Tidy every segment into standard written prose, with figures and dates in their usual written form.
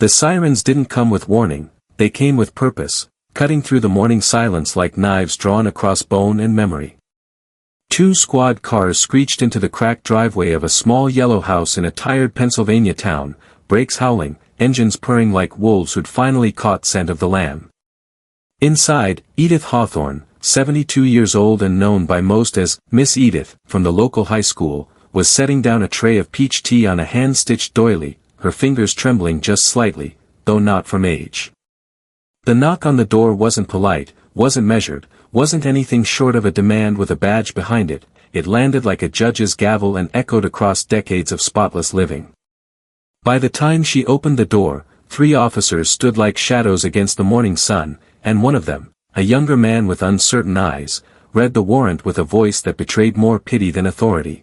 The sirens didn't come with warning, they came with purpose, cutting through the morning silence like knives drawn across bone and memory. Two squad cars screeched into the cracked driveway of a small yellow house in a tired Pennsylvania town, brakes howling, engines purring like wolves who'd finally caught scent of the lamb. Inside, Edith Hawthorne, 72 years old and known by most as Miss Edith from the local high school, was setting down a tray of peach tea on a hand-stitched doily, her fingers trembling just slightly, though not from age. The knock on the door wasn't polite, wasn't measured, wasn't anything short of a demand with a badge behind it. It landed like a judge's gavel and echoed across decades of spotless living. By the time she opened the door, 3 officers stood like shadows against the morning sun, and one of them, a younger man with uncertain eyes, read the warrant with a voice that betrayed more pity than authority.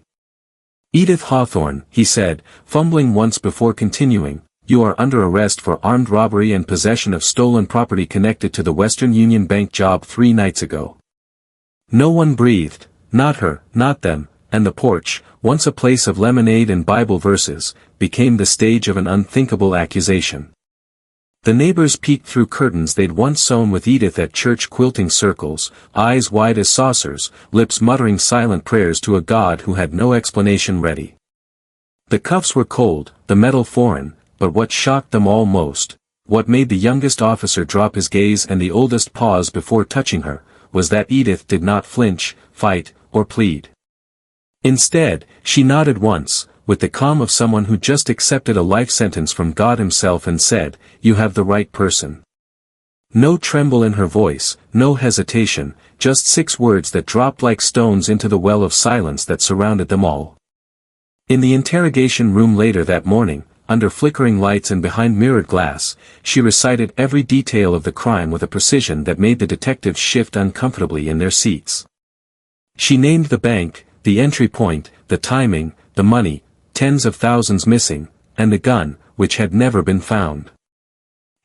"Edith Hawthorne," he said, fumbling once before continuing, "you are under arrest for armed robbery and possession of stolen property connected to the Western Union Bank job 3 nights ago." No one breathed, not her, not them, and the porch, once a place of lemonade and Bible verses, became the stage of an unthinkable accusation. The neighbors peeked through curtains they'd once sewn with Edith at church quilting circles, eyes wide as saucers, lips muttering silent prayers to a God who had no explanation ready. The cuffs were cold, the metal foreign, but what shocked them all most, what made the youngest officer drop his gaze and the oldest pause before touching her, was that Edith did not flinch, fight, or plead. Instead, she nodded once, with the calm of someone who just accepted a life sentence from God himself and said, "You have the right person." No tremble in her voice, no hesitation, just 6 words that dropped like stones into the well of silence that surrounded them all. In the interrogation room later that morning, under flickering lights and behind mirrored glass, she recited every detail of the crime with a precision that made the detectives shift uncomfortably in their seats. She named the bank, the entry point, the timing, the money, tens of thousands missing, and the gun, which had never been found.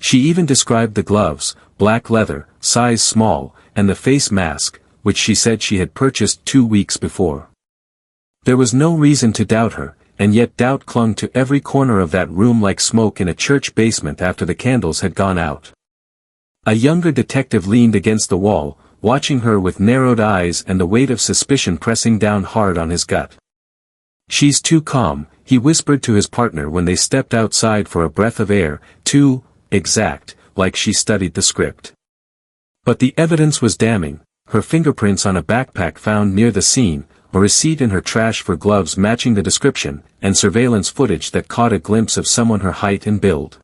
She even described the gloves, black leather, size small, and the face mask, which she said she had purchased 2 weeks before. There was no reason to doubt her, and yet doubt clung to every corner of that room like smoke in a church basement after the candles had gone out. A younger detective leaned against the wall, watching her with narrowed eyes and the weight of suspicion pressing down hard on his gut. "She's too calm," he whispered to his partner when they stepped outside for a breath of air, "too exact, like she studied the script." But the evidence was damning: her fingerprints on a backpack found near the scene, a receipt in her trash for gloves matching the description, and surveillance footage that caught a glimpse of someone her height and build.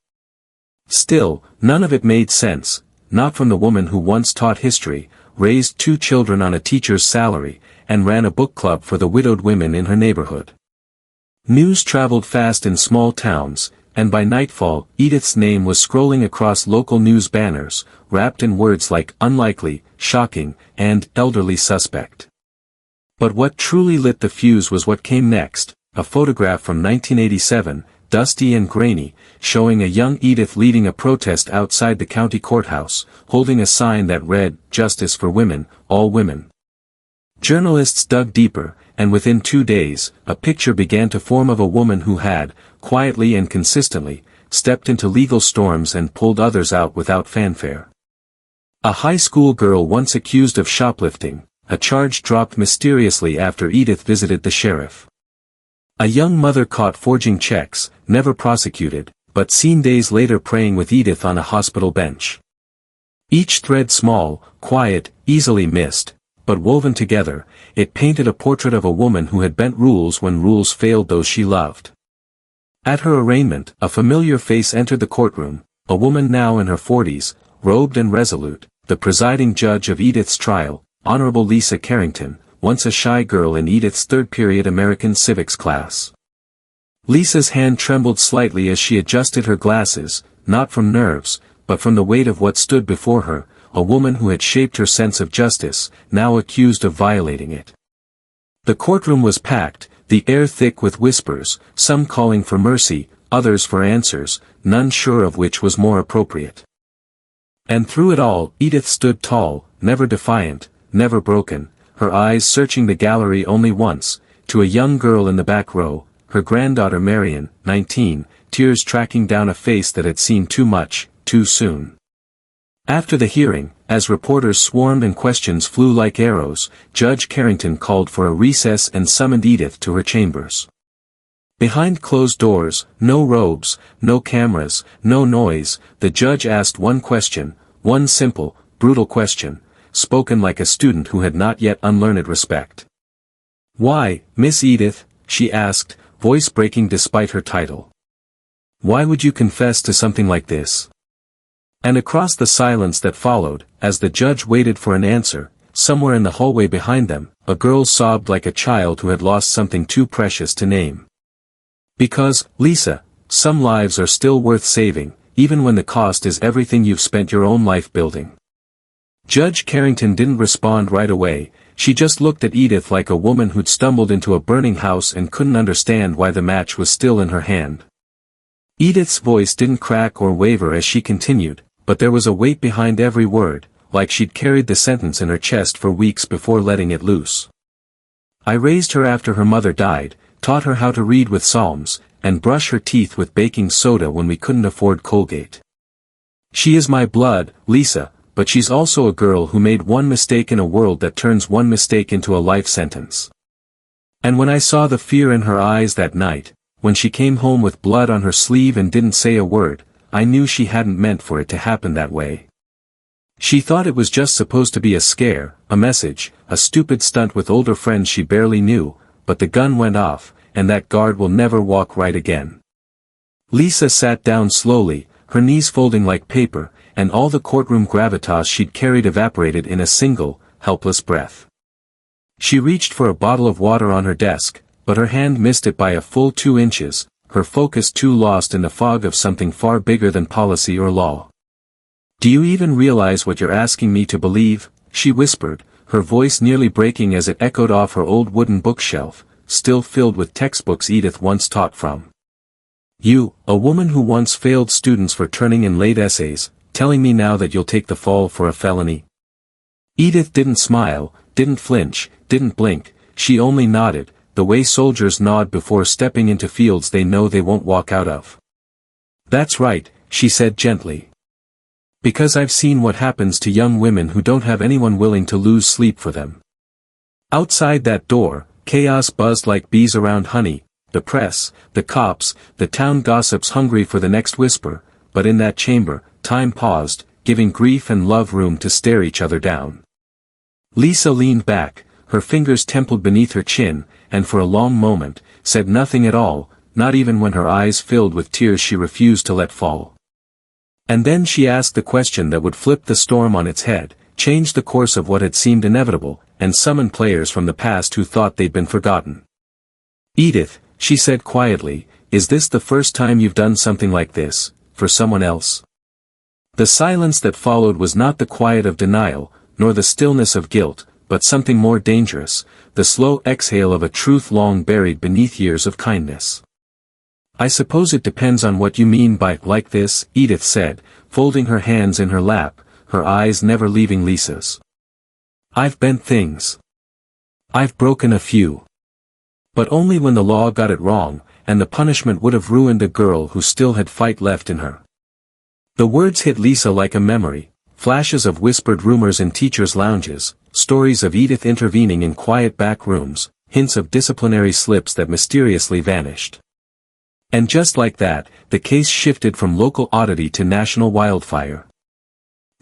Still, none of it made sense, not from the woman who once taught history, raised 2 children on a teacher's salary, and ran a book club for the widowed women in her neighborhood. News traveled fast in small towns, and by nightfall, Edith's name was scrolling across local news banners, wrapped in words like unlikely, shocking, and elderly suspect. But what truly lit the fuse was what came next, a photograph from 1987, dusty and grainy, showing a young Edith leading a protest outside the county courthouse, holding a sign that read, "Justice for women, all women." Journalists dug deeper, and within 2 days, a picture began to form of a woman who had, quietly and consistently, stepped into legal storms and pulled others out without fanfare. A high school girl once accused of shoplifting, a charge dropped mysteriously after Edith visited the sheriff. A young mother caught forging checks, never prosecuted, but seen days later praying with Edith on a hospital bench. Each thread small, quiet, easily missed, but woven together, it painted a portrait of a woman who had bent rules when rules failed those she loved. At her arraignment, a familiar face entered the courtroom, a woman now in her 40s, robed and resolute, the presiding judge of Edith's trial, Honorable Lisa Carrington, once a shy girl in Edith's third-period American civics class. Lisa's hand trembled slightly as she adjusted her glasses, not from nerves, but from the weight of what stood before her, a woman who had shaped her sense of justice, now accused of violating it. The courtroom was packed, the air thick with whispers, some calling for mercy, others for answers, none sure of which was more appropriate. And through it all, Edith stood tall, never defiant, never broken, her eyes searching the gallery only once, to a young girl in the back row, her granddaughter Marion, 19, tears tracking down a face that had seen too much, too soon. After the hearing, as reporters swarmed and questions flew like arrows, Judge Carrington called for a recess and summoned Edith to her chambers. Behind closed doors, no robes, no cameras, no noise, the judge asked one question, one simple, brutal question, spoken like a student who had not yet unlearned respect. "Why, Miss Edith," she asked, voice breaking despite her title. "Why would you confess to something like this?" And across the silence that followed, as the judge waited for an answer, somewhere in the hallway behind them, a girl sobbed like a child who had lost something too precious to name. "Because, Lisa, some lives are still worth saving, even when the cost is everything you've spent your own life building." Judge Carrington didn't respond right away, she just looked at Edith like a woman who'd stumbled into a burning house and couldn't understand why the match was still in her hand. Edith's voice didn't crack or waver as she continued, but there was a weight behind every word, like she'd carried the sentence in her chest for weeks before letting it loose. "I raised her after her mother died, taught her how to read with psalms, and brush her teeth with baking soda when we couldn't afford Colgate. She is my blood, Lisa, but she's also a girl who made one mistake in a world that turns one mistake into a life sentence. And when I saw the fear in her eyes that night, when she came home with blood on her sleeve and didn't say a word, I knew she hadn't meant for it to happen that way. She thought it was just supposed to be a scare, a message, a stupid stunt with older friends she barely knew, but the gun went off, and that guard will never walk right again." Lisa sat down slowly, her knees folding like paper, and all the courtroom gravitas she'd carried evaporated in a single, helpless breath. She reached for a bottle of water on her desk, but her hand missed it by a full 2 inches, her focus too lost in the fog of something far bigger than policy or law. "Do you even realize what you're asking me to believe?" she whispered, her voice nearly breaking as it echoed off her old wooden bookshelf, still filled with textbooks Edith once taught from. "You, a woman who once failed students for turning in late essays, telling me now that you'll take the fall for a felony?" Edith didn't smile, didn't flinch, didn't blink, she only nodded, the way soldiers nod before stepping into fields they know they won't walk out of. "That's right," she said gently. "Because I've seen what happens to young women who don't have anyone willing to lose sleep for them." Outside that door, chaos buzzed like bees around honey, the press, the cops, the town gossips hungry for the next whisper, but in that chamber, time paused, giving grief and love room to stare each other down. Lisa leaned back, her fingers templed beneath her chin, and for a long moment, said nothing at all, not even when her eyes filled with tears she refused to let fall. And then she asked the question that would flip the storm on its head, change the course of what had seemed inevitable, and summon players from the past who thought they'd been forgotten. "Edith," she said quietly, "is this the first time you've done something like this, for someone else?" The silence that followed was not the quiet of denial, nor the stillness of guilt, but something more dangerous, the slow exhale of a truth long buried beneath years of kindness. "I suppose it depends on what you mean by like this," Edith said, folding her hands in her lap, her eyes never leaving Lisa's. "I've bent things. I've broken a few. But only when the law got it wrong, and the punishment would have ruined a girl who still had fight left in her." The words hit Lisa like a memory, flashes of whispered rumors in teachers' lounges, stories of Edith intervening in quiet back rooms, hints of disciplinary slips that mysteriously vanished. And just like that, the case shifted from local oddity to national wildfire.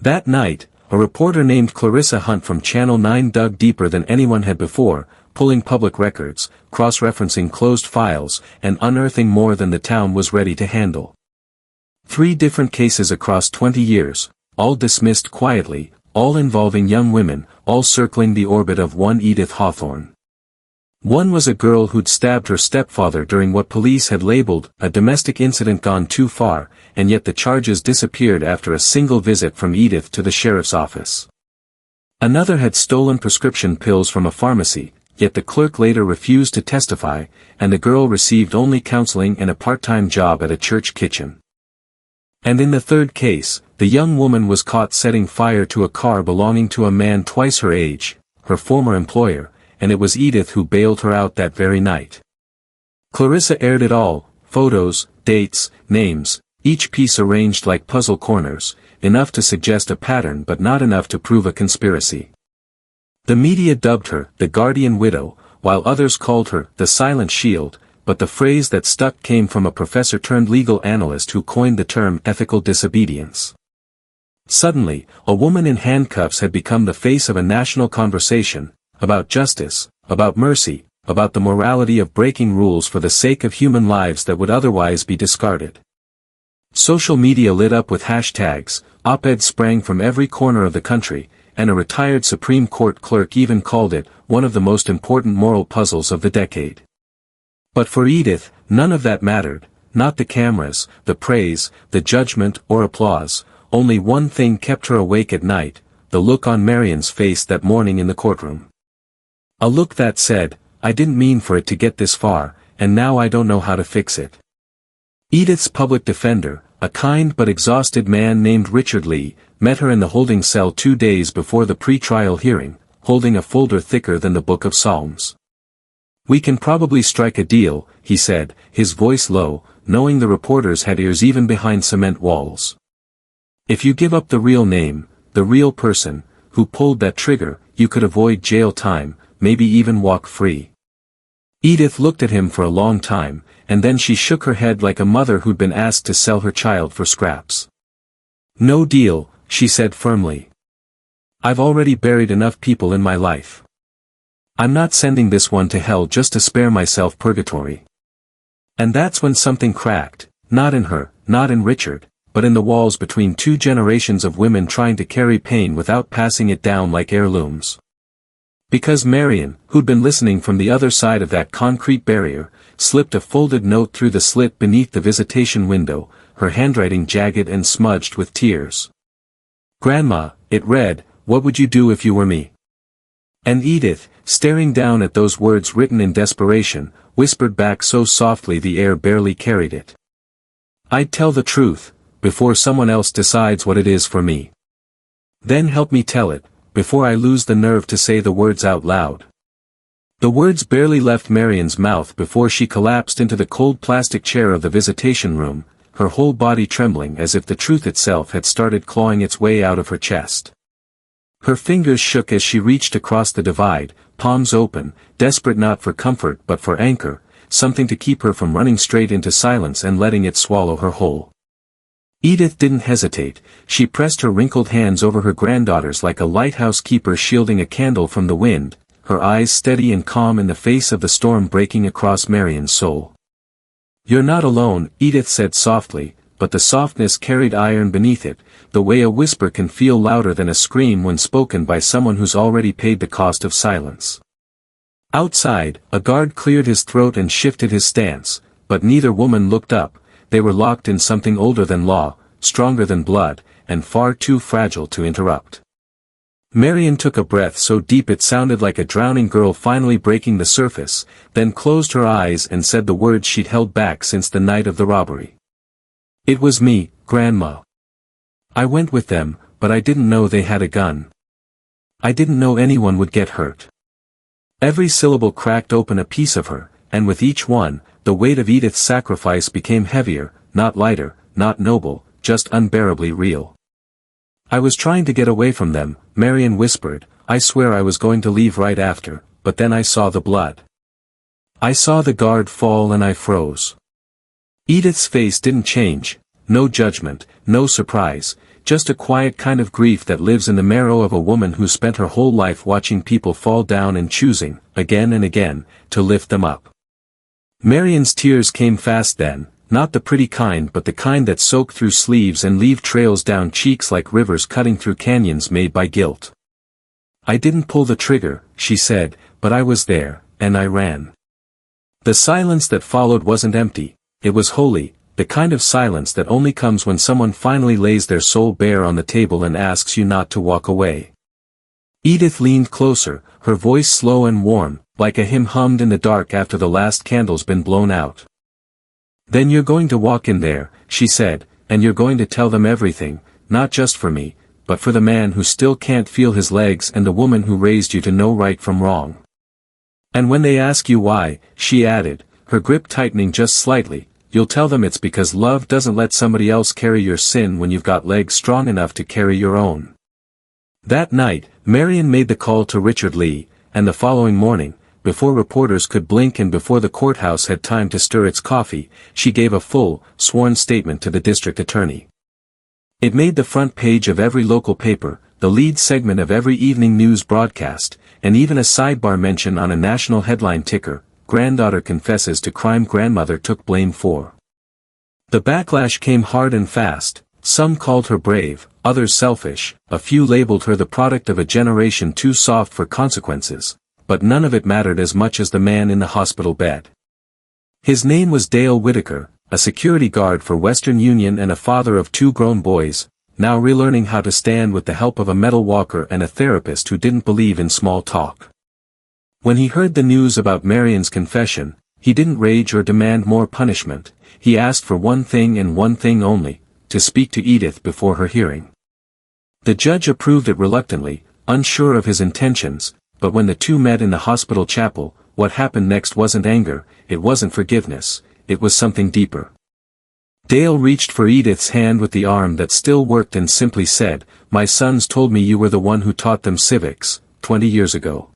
That night, a reporter named Clarissa Hunt from Channel 9 dug deeper than anyone had before, pulling public records, cross-referencing closed files, and unearthing more than the town was ready to handle. 3 different cases across 20 years, all dismissed quietly, all involving young women, all circling the orbit of one Edith Hawthorne. One was a girl who'd stabbed her stepfather during what police had labeled a domestic incident gone too far, and yet the charges disappeared after a single visit from Edith to the sheriff's office. Another had stolen prescription pills from a pharmacy, yet the clerk later refused to testify, and the girl received only counseling and a part-time job at a church kitchen. And in the third case, the young woman was caught setting fire to a car belonging to a man twice her age, her former employer, and it was Edith who bailed her out that very night. Clarissa aired it all, photos, dates, names, each piece arranged like puzzle corners, enough to suggest a pattern but not enough to prove a conspiracy. The media dubbed her the guardian widow, while others called her the silent shield, but the phrase that stuck came from a professor-turned-legal analyst who coined the term ethical disobedience. Suddenly, a woman in handcuffs had become the face of a national conversation, about justice, about mercy, about the morality of breaking rules for the sake of human lives that would otherwise be discarded. Social media lit up with hashtags, op-eds sprang from every corner of the country, and a retired Supreme Court clerk even called it one of the most important moral puzzles of the decade. But for Edith, none of that mattered, not the cameras, the praise, the judgment or applause. Only one thing kept her awake at night, the look on Marion's face that morning in the courtroom. A look that said, "I didn't mean for it to get this far, and now I don't know how to fix it." Edith's public defender, a kind but exhausted man named Richard Lee, met her in the holding cell 2 days before the pre-trial hearing, holding a folder thicker than the Book of Psalms. "We can probably strike a deal," he said, his voice low, knowing the reporters had ears even behind cement walls. "If you give up the real name, the real person, who pulled that trigger, you could avoid jail time, maybe even walk free." Edith looked at him for a long time, and then she shook her head like a mother who'd been asked to sell her child for scraps. "No deal," she said firmly. "I've already buried enough people in my life. I'm not sending this one to hell just to spare myself purgatory." And that's when something cracked, not in her, not in Richard, but in the walls between 2 generations of women trying to carry pain without passing it down like heirlooms. Because Marion, who'd been listening from the other side of that concrete barrier, slipped a folded note through the slit beneath the visitation window, her handwriting jagged and smudged with tears. "Grandma," it read, "what would you do if you were me?" And Edith, staring down at those words written in desperation, whispered back so softly the air barely carried it. "I'd tell the truth, before someone else decides what it is for me. Then help me tell it, before I lose the nerve to say the words out loud." The words barely left Marion's mouth before she collapsed into the cold plastic chair of the visitation room, her whole body trembling as if the truth itself had started clawing its way out of her chest. Her fingers shook as she reached across the divide, palms open, desperate not for comfort but for anchor, something to keep her from running straight into silence and letting it swallow her whole. Edith didn't hesitate, she pressed her wrinkled hands over her granddaughter's like a lighthouse keeper shielding a candle from the wind, her eyes steady and calm in the face of the storm breaking across Marion's soul. "You're not alone," Edith said softly, but the softness carried iron beneath it, the way a whisper can feel louder than a scream when spoken by someone who's already paid the cost of silence. Outside, a guard cleared his throat and shifted his stance, but neither woman looked up. They were locked in something older than law, stronger than blood, and far too fragile to interrupt. Marion took a breath so deep it sounded like a drowning girl finally breaking the surface, then closed her eyes and said the words she'd held back since the night of the robbery. "It was me, Grandma. I went with them, but I didn't know they had a gun. I didn't know anyone would get hurt." Every syllable cracked open a piece of her, and with each one, the weight of Edith's sacrifice became heavier, not lighter, not noble, just unbearably real. "I was trying to get away from them," Marion whispered. "I swear I was going to leave right after, but then I saw the blood. I saw the guard fall and I froze." Edith's face didn't change, no judgment, no surprise, just a quiet kind of grief that lives in the marrow of a woman who spent her whole life watching people fall down and choosing, again and again, to lift them up. Marion's tears came fast then, not the pretty kind but the kind that soak through sleeves and leave trails down cheeks like rivers cutting through canyons made by guilt. "I didn't pull the trigger," she said, "but I was there, and I ran." The silence that followed wasn't empty, it was holy, the kind of silence that only comes when someone finally lays their soul bare on the table and asks you not to walk away. Edith leaned closer, her voice slow and warm, like a hymn hummed in the dark after the last candle's been blown out. "Then you're going to walk in there," she said, "and you're going to tell them everything, not just for me, but for the man who still can't feel his legs and the woman who raised you to know right from wrong. And when they ask you why," she added, her grip tightening just slightly, you'll tell them it's because love doesn't let somebody else carry your sin when you've got legs strong enough to carry your own. That night, Marion made the call to Richard Lee, and the following morning, before reporters could blink and before the courthouse had time to stir its coffee, she gave a full, sworn statement to the district attorney. It made the front page of every local paper, the lead segment of every evening news broadcast, and even a sidebar mention on a national headline ticker: "Granddaughter confesses to crime grandmother took blame for." The backlash came hard and fast. Some called her brave, others selfish, a few labeled her the product of a generation too soft for consequences, but none of it mattered as much as the man in the hospital bed. His name was Dale Whitaker, a security guard for Western Union and a father of 2 grown boys, now relearning how to stand with the help of a metal walker and a therapist who didn't believe in small talk. When he heard the news about Marion's confession, he didn't rage or demand more punishment. He asked for one thing and one thing only: to speak to Edith before her hearing. The judge approved it reluctantly, unsure of his intentions, but when the two met in the hospital chapel, what happened next wasn't anger, it wasn't forgiveness, it was something deeper. Dale reached for Edith's hand with the arm that still worked and simply said, "My sons told me you were the one who taught them civics, 20 years ago.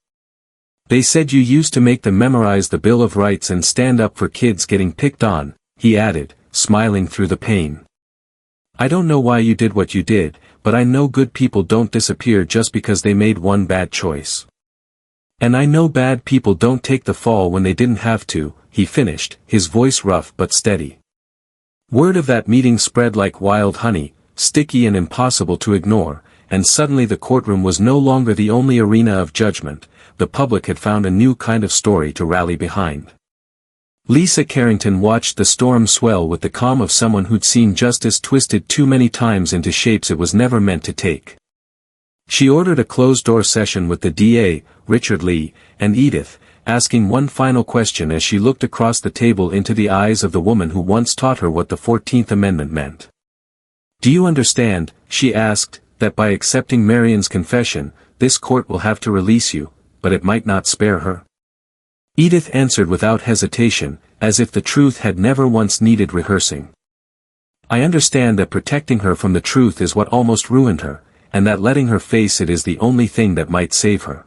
They said you used to make them memorize the Bill of Rights and stand up for kids getting picked on," he added, smiling through the pain. "I don't know why you did what you did, but I know good people don't disappear just because they made one bad choice. And I know bad people don't take the fall when they didn't have to," he finished, his voice rough but steady. Word of that meeting spread like wild honey, sticky and impossible to ignore, and suddenly the courtroom was no longer the only arena of judgment. The public had found a new kind of story to rally behind. Lisa Carrington watched the storm swell with the calm of someone who'd seen justice twisted too many times into shapes it was never meant to take. She ordered a closed-door session with the DA, Richard Lee, and Edith, asking one final question as she looked across the table into the eyes of the woman who once taught her what the 14th Amendment meant. "Do you understand," she asked, "that by accepting Marion's confession, this court will have to release you, but it might not spare her?" Edith answered without hesitation, as if the truth had never once needed rehearsing. "I understand that protecting her from the truth is what almost ruined her, and that letting her face it is the only thing that might save her."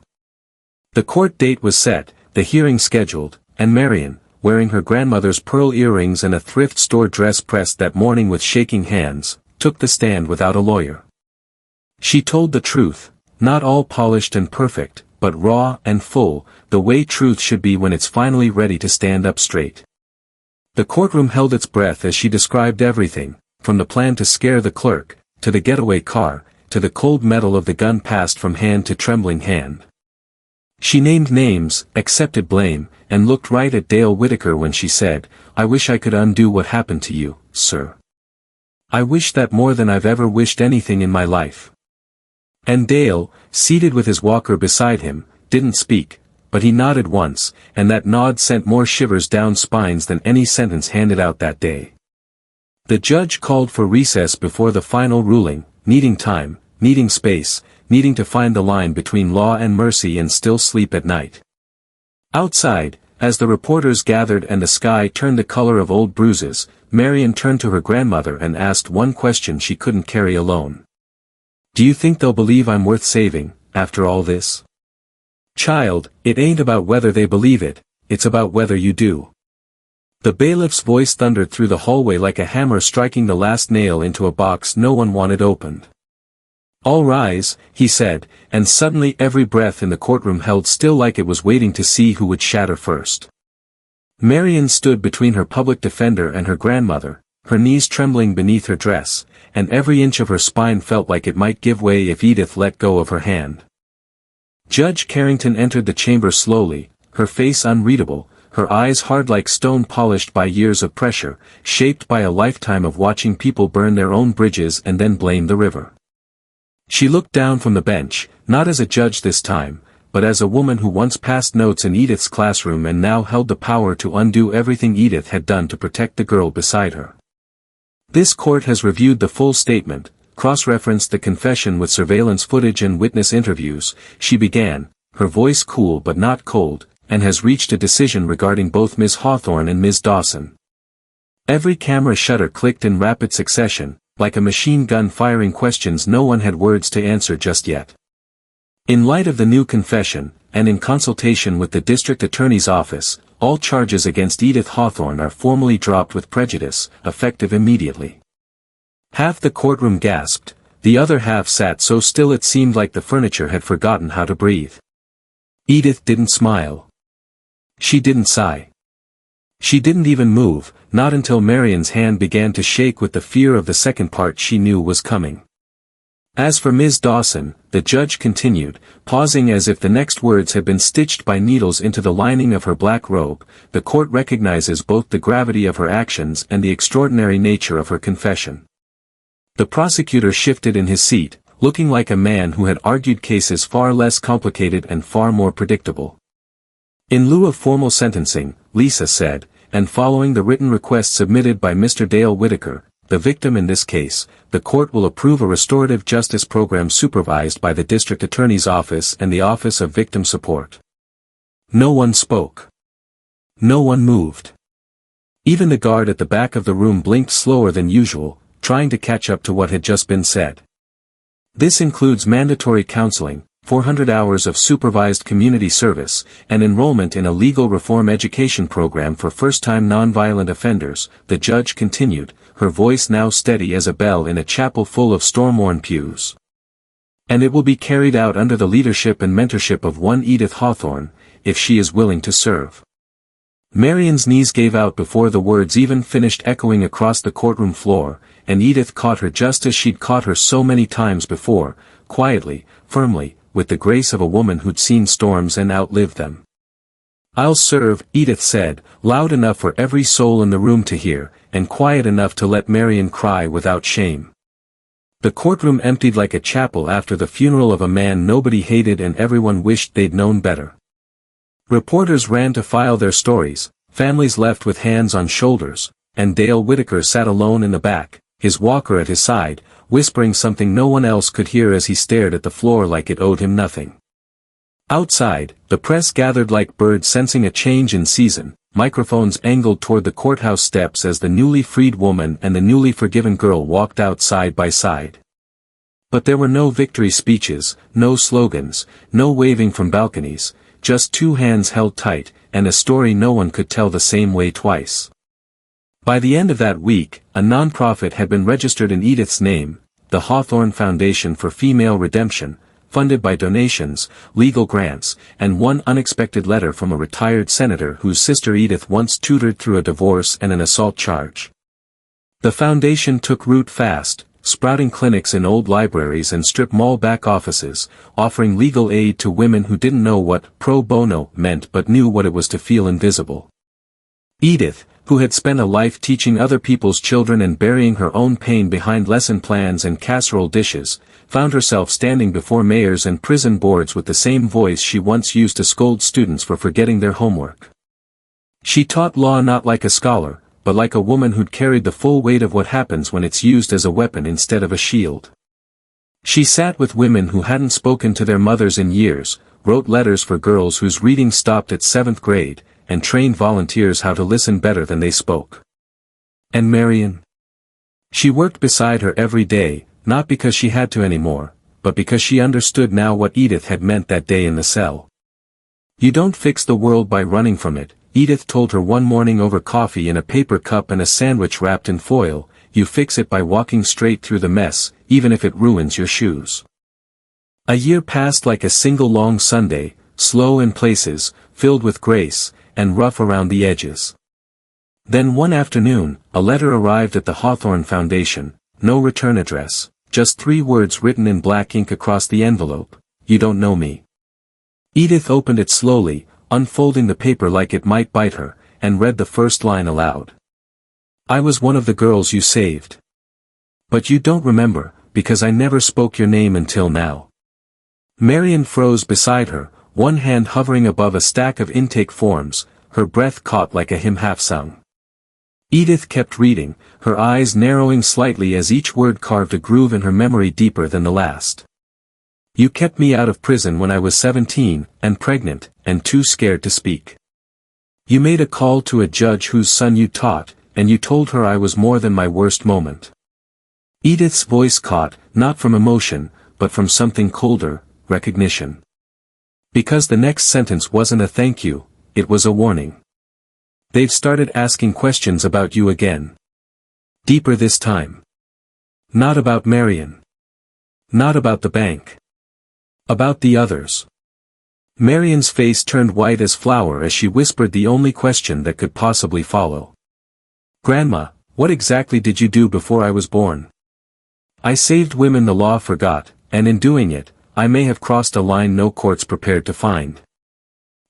The court date was set, the hearing scheduled, and Marion, wearing her grandmother's pearl earrings and a thrift store dress pressed that morning with shaking hands, took the stand without a lawyer. She told the truth, not all polished and perfect, but raw and full, the way truth should be when it's finally ready to stand up straight. The courtroom held its breath as she described everything, from the plan to scare the clerk, to the getaway car, to the cold metal of the gun passed from hand to trembling hand. She named names, accepted blame, and looked right at Dale Whitaker when she said, "I wish I could undo what happened to you, sir. I wish that more than I've ever wished anything in my life." And Dale, seated with his walker beside him, didn't speak, but he nodded once, and that nod sent more shivers down spines than any sentence handed out that day. The judge called for recess before the final ruling, needing time, needing space, needing to find the line between law and mercy and still sleep at night. Outside, as the reporters gathered and the sky turned the color of old bruises, Marion turned to her grandmother and asked one question she couldn't carry alone. "Do you think they'll believe I'm worth saving, after all this?" "Child, it ain't about whether they believe it, it's about whether you do." The bailiff's voice thundered through the hallway like a hammer striking the last nail into a box no one wanted opened. "All rise," he said, and suddenly every breath in the courtroom held still like it was waiting to see who would shatter first. Marion stood between her public defender and her grandmother, her knees trembling beneath her dress, and every inch of her spine felt like it might give way if Edith let go of her hand. Judge Carrington entered the chamber slowly, her face unreadable, her eyes hard like stone polished by years of pressure, shaped by a lifetime of watching people burn their own bridges and then blame the river. She looked down from the bench, not as a judge this time, but as a woman who once passed notes in Edith's classroom and now held the power to undo everything Edith had done to protect the girl beside her. "This court has reviewed the full statement, cross-referenced the confession with surveillance footage and witness interviews," she began, her voice cool but not cold, "and has reached a decision regarding both Ms. Hawthorne and Ms. Dawson. Every camera shutter clicked in rapid succession, like a machine gun firing questions no one had words to answer just yet. In light of the new confession, and in consultation with the district attorney's office, all charges against Edith Hawthorne are formally dropped with prejudice, effective immediately. Half the courtroom gasped, the other half sat so still it seemed like the furniture had forgotten how to breathe. Edith didn't smile. She didn't sigh. She didn't even move, not until Marion's hand began to shake with the fear of the second part she knew was coming. As for Ms. Dawson, the judge continued, pausing as if the next words had been stitched by needles into the lining of her black robe, the court recognizes both the gravity of her actions and the extraordinary nature of her confession. The prosecutor shifted in his seat, looking like a man who had argued cases far less complicated and far more predictable. In lieu of formal sentencing, Lisa said, and following the written request submitted by Mr. Dale Whitaker, the victim in this case, the court will approve a restorative justice program supervised by the district attorney's office and the Office of Victim Support. No one spoke. No one moved. Even the guard at the back of the room blinked slower than usual, trying to catch up to what had just been said. This includes mandatory counseling, 400 hours of supervised community service, and enrollment in a legal reform education program for first-time nonviolent offenders, the judge continued, her voice now steady as a bell in a chapel full of storm-worn pews. And it will be carried out under the leadership and mentorship of one Edith Hawthorne, if she is willing to serve. Marion's knees gave out before the words even finished echoing across the courtroom floor, and Edith caught her just as she'd caught her so many times before, quietly, firmly, with the grace of a woman who'd seen storms and outlived them. "I'll serve," Edith said, loud enough for every soul in the room to hear, and quiet enough to let Marion cry without shame. The courtroom emptied like a chapel after the funeral of a man nobody hated and everyone wished they'd known better. Reporters ran to file their stories, families left with hands on shoulders, and Dale Whitaker sat alone in the back, his walker at his side, whispering something no one else could hear as he stared at the floor like it owed him nothing. Outside, the press gathered like birds sensing a change in season, microphones angled toward the courthouse steps as the newly freed woman and the newly forgiven girl walked out side by side. But there were no victory speeches, no slogans, no waving from balconies, just two hands held tight, and a story no one could tell the same way twice. By the end of that week, a nonprofit had been registered in Edith's name, the Hawthorne Foundation for Female Redemption, funded by donations, legal grants, and one unexpected letter from a retired senator whose sister Edith once tutored through a divorce and an assault charge. The foundation took root fast, sprouting clinics in old libraries and strip mall back offices, offering legal aid to women who didn't know what pro bono meant but knew what it was to feel invisible. Edith, who had spent a life teaching other people's children and burying her own pain behind lesson plans and casserole dishes, found herself standing before mayors and prison boards with the same voice she once used to scold students for forgetting their homework. She taught law not like a scholar, but like a woman who'd carried the full weight of what happens when it's used as a weapon instead of a shield. She sat with women who hadn't spoken to their mothers in years, wrote letters for girls whose reading stopped at 7th grade, and trained volunteers how to listen better than they spoke. And Marion? She worked beside her every day, not because she had to anymore, but because she understood now what Edith had meant that day in the cell. "You don't fix the world by running from it," Edith told her one morning over coffee in a paper cup and a sandwich wrapped in foil, "you fix it by walking straight through the mess, even if it ruins your shoes." A year passed like a single long Sunday, slow in places, filled with grace, and rough around the edges. Then one afternoon, a letter arrived at the Hawthorne Foundation, no return address, just 3 words written in black ink across the envelope, "You don't know me." Edith opened it slowly, unfolding the paper like it might bite her, and read the first line aloud. "I was one of the girls you saved. But you don't remember, because I never spoke your name until now." Marion froze beside her, one hand hovering above a stack of intake forms, her breath caught like a hymn half-sung. Edith kept reading, her eyes narrowing slightly as each word carved a groove in her memory deeper than the last. "You kept me out of prison when I was 17, and pregnant, and too scared to speak. You made a call to a judge whose son you taught, and you told her I was more than my worst moment. Edith's voice caught, not from emotion, but from something colder, recognition. Because the next sentence wasn't a thank you, it was a warning. They've started asking questions about you again. Deeper this time. Not about Marion. Not about the bank. About the others. Marion's face turned white as flour as she whispered the only question that could possibly follow. Grandma, what exactly did you do before I was born? I saved women the law forgot, and in doing it, I may have crossed a line no court's prepared to find.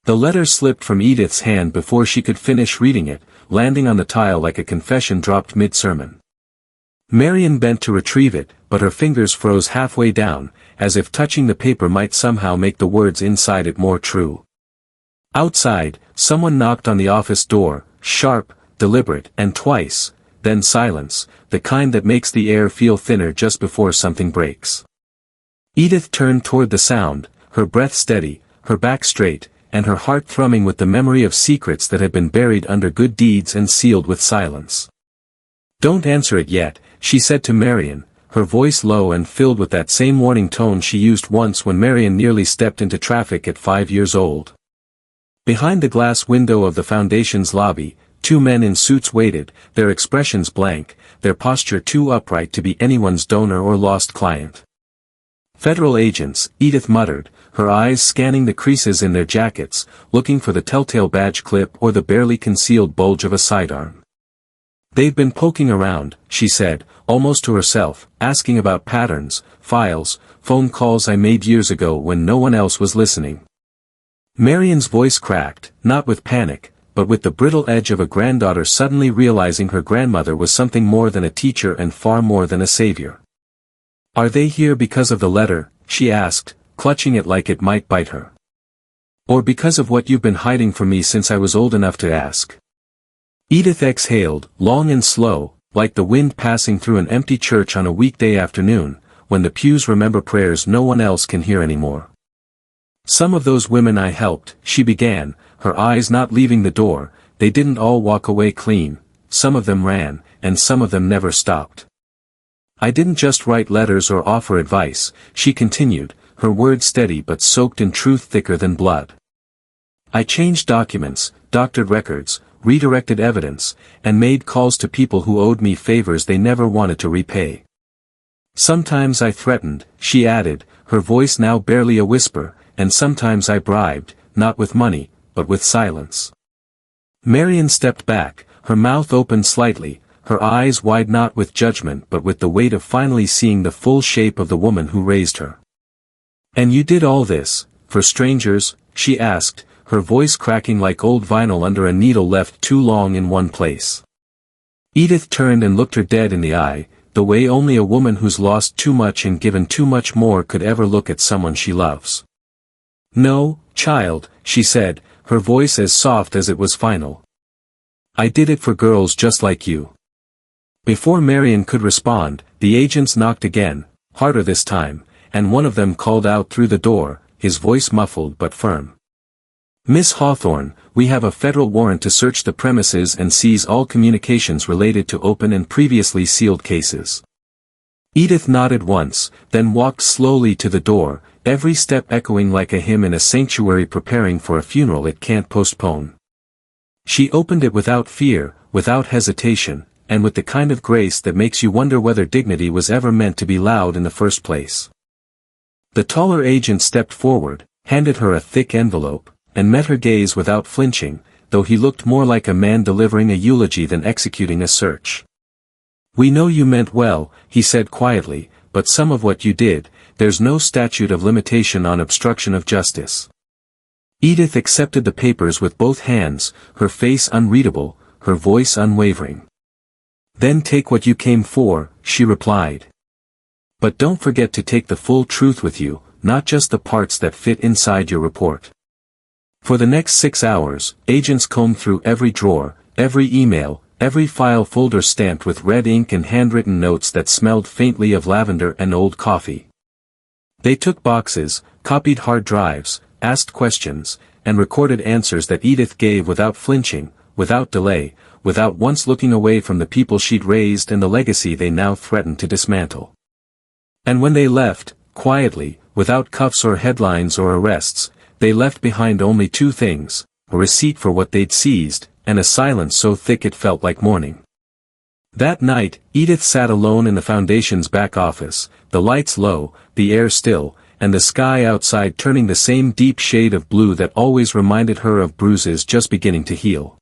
The letter slipped from Edith's hand before she could finish reading it, landing on the tile like a confession dropped mid-sermon. Marion bent to retrieve it, but her fingers froze halfway down, as if touching the paper might somehow make the words inside it more true. Outside, someone knocked on the office door, sharp, deliberate, and twice, then silence, the kind that makes the air feel thinner just before something breaks. Edith turned toward the sound, her breath steady, her back straight, and her heart thrumming with the memory of secrets that had been buried under good deeds and sealed with silence. Don't answer it yet, she said to Marion, her voice low and filled with that same warning tone she used once when Marion nearly stepped into traffic at 5 years old. Behind the glass window of the Foundation's lobby, 2 men in suits waited, their expressions blank, their posture too upright to be anyone's donor or lost client. Federal agents, Edith muttered, her eyes scanning the creases in their jackets, looking for the telltale badge clip or the barely concealed bulge of a sidearm. They've been poking around, she said, almost to herself, asking about patterns, files, phone calls I made years ago when no one else was listening. Marion's voice cracked, not with panic, but with the brittle edge of a granddaughter suddenly realizing her grandmother was something more than a teacher and far more than a savior. Are they here because of the letter, she asked, clutching it like it might bite her. Or because of what you've been hiding from me since I was old enough to ask? Edith exhaled, long and slow, like the wind passing through an empty church on a weekday afternoon, when the pews remember prayers no one else can hear anymore. Some of those women I helped, she began, her eyes not leaving the door, they didn't all walk away clean, some of them ran, and some of them never stopped. I didn't just write letters or offer advice, she continued, her words steady but soaked in truth thicker than blood. I changed documents, doctored records, redirected evidence, and made calls to people who owed me favors they never wanted to repay. Sometimes I threatened, she added, her voice now barely a whisper, and sometimes I bribed, not with money, but with silence. Marion stepped back, her mouth opened slightly, her eyes wide not with judgment but with the weight of finally seeing the full shape of the woman who raised her. And you did all this, for strangers, she asked, her voice cracking like old vinyl under a needle left too long in one place. Edith turned and looked her dead in the eye, the way only a woman who's lost too much and given too much more could ever look at someone she loves. No, child, she said, her voice as soft as it was final. I did it for girls just like you. Before Marion could respond, the agents knocked again, harder this time, and one of them called out through the door, his voice muffled but firm. Miss Hawthorne, we have a federal warrant to search the premises and seize all communications related to open and previously sealed cases. Edith nodded once, then walked slowly to the door, every step echoing like a hymn in a sanctuary preparing for a funeral it can't postpone. She opened it without fear, without hesitation, and with the kind of grace that makes you wonder whether dignity was ever meant to be loud in the first place. The taller agent stepped forward, handed her a thick envelope, and met her gaze without flinching, though he looked more like a man delivering a eulogy than executing a search. We know you meant well, he said quietly, but some of what you did, there's no statute of limitation on obstruction of justice. Edith accepted the papers with both hands, her face unreadable, her voice unwavering. Then take what you came for, she replied. But don't forget to take the full truth with you, not just the parts that fit inside your report. For the next 6 hours, agents combed through every drawer, every email, every file folder stamped with red ink and handwritten notes that smelled faintly of lavender and old coffee. They took boxes, copied hard drives, asked questions, and recorded answers that Edith gave without flinching, without delay, without once looking away from the people she'd raised and the legacy they now threatened to dismantle. And when they left, quietly, without cuffs or headlines or arrests, they left behind only two things: a receipt for what they'd seized, and a silence so thick it felt like mourning. That night, Edith sat alone in the Foundation's back office, the lights low, the air still, and the sky outside turning the same deep shade of blue that always reminded her of bruises just beginning to heal.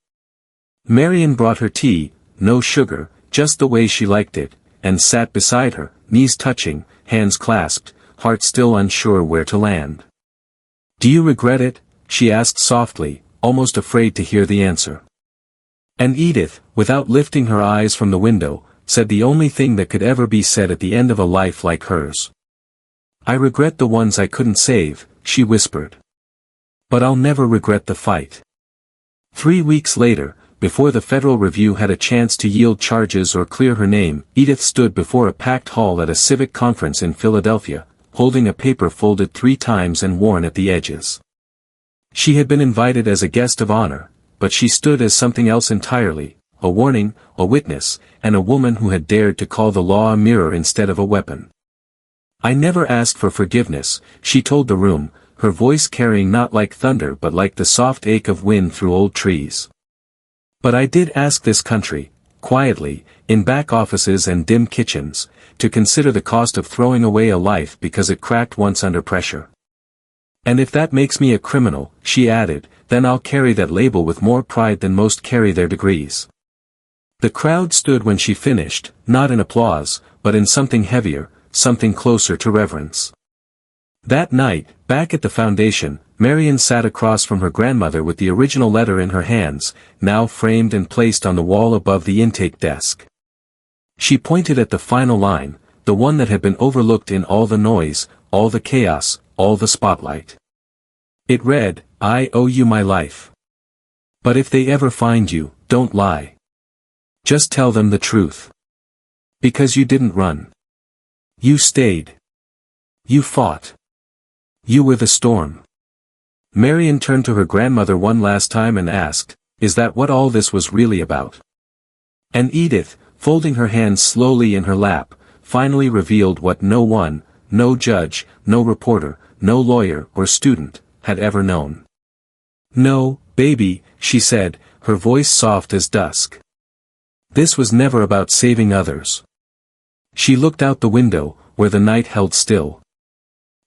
Marion brought her tea, no sugar, just the way she liked it, and sat beside her, knees touching, hands clasped, heart still unsure where to land. "Do you regret it?" she asked softly, almost afraid to hear the answer. And Edith, without lifting her eyes from the window, said the only thing that could ever be said at the end of a life like hers. "I regret the ones I couldn't save," she whispered. "But I'll never regret the fight." 3 weeks later, before the Federal Review had a chance to yield charges or clear her name, Edith stood before a packed hall at a civic conference in Philadelphia, holding a paper folded 3 times and worn at the edges. She had been invited as a guest of honor, but she stood as something else entirely: a warning, a witness, and a woman who had dared to call the law a mirror instead of a weapon. "I never asked for forgiveness," she told the room, her voice carrying not like thunder but like the soft ache of wind through old trees. "But I did ask this country, quietly, in back offices and dim kitchens, to consider the cost of throwing away a life because it cracked once under pressure. And if that makes me a criminal," she added, "then I'll carry that label with more pride than most carry their degrees." The crowd stood when she finished, not in applause, but in something heavier, something closer to reverence. That night, back at the Foundation, Marion sat across from her grandmother with the original letter in her hands, now framed and placed on the wall above the intake desk. She pointed at the final line, the one that had been overlooked in all the noise, all the chaos, all the spotlight. It read, "I owe you my life. But if they ever find you, don't lie. Just tell them the truth. Because you didn't run. You stayed. You fought. You were the storm." Marion turned to her grandmother one last time and asked, "Is that what all this was really about?" And Edith, folding her hands slowly in her lap, finally revealed what no one, no judge, no reporter, no lawyer or student, had ever known. "No, baby," she said, her voice soft as dusk. "This was never about saving others." She looked out the window, where the night held still.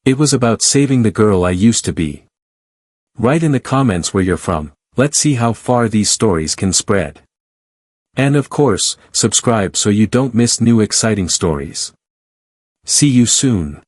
"It was about saving the girl I used to be." Write in the comments where you're from, let's see how far these stories can spread. And of course, subscribe so you don't miss new exciting stories. See you soon.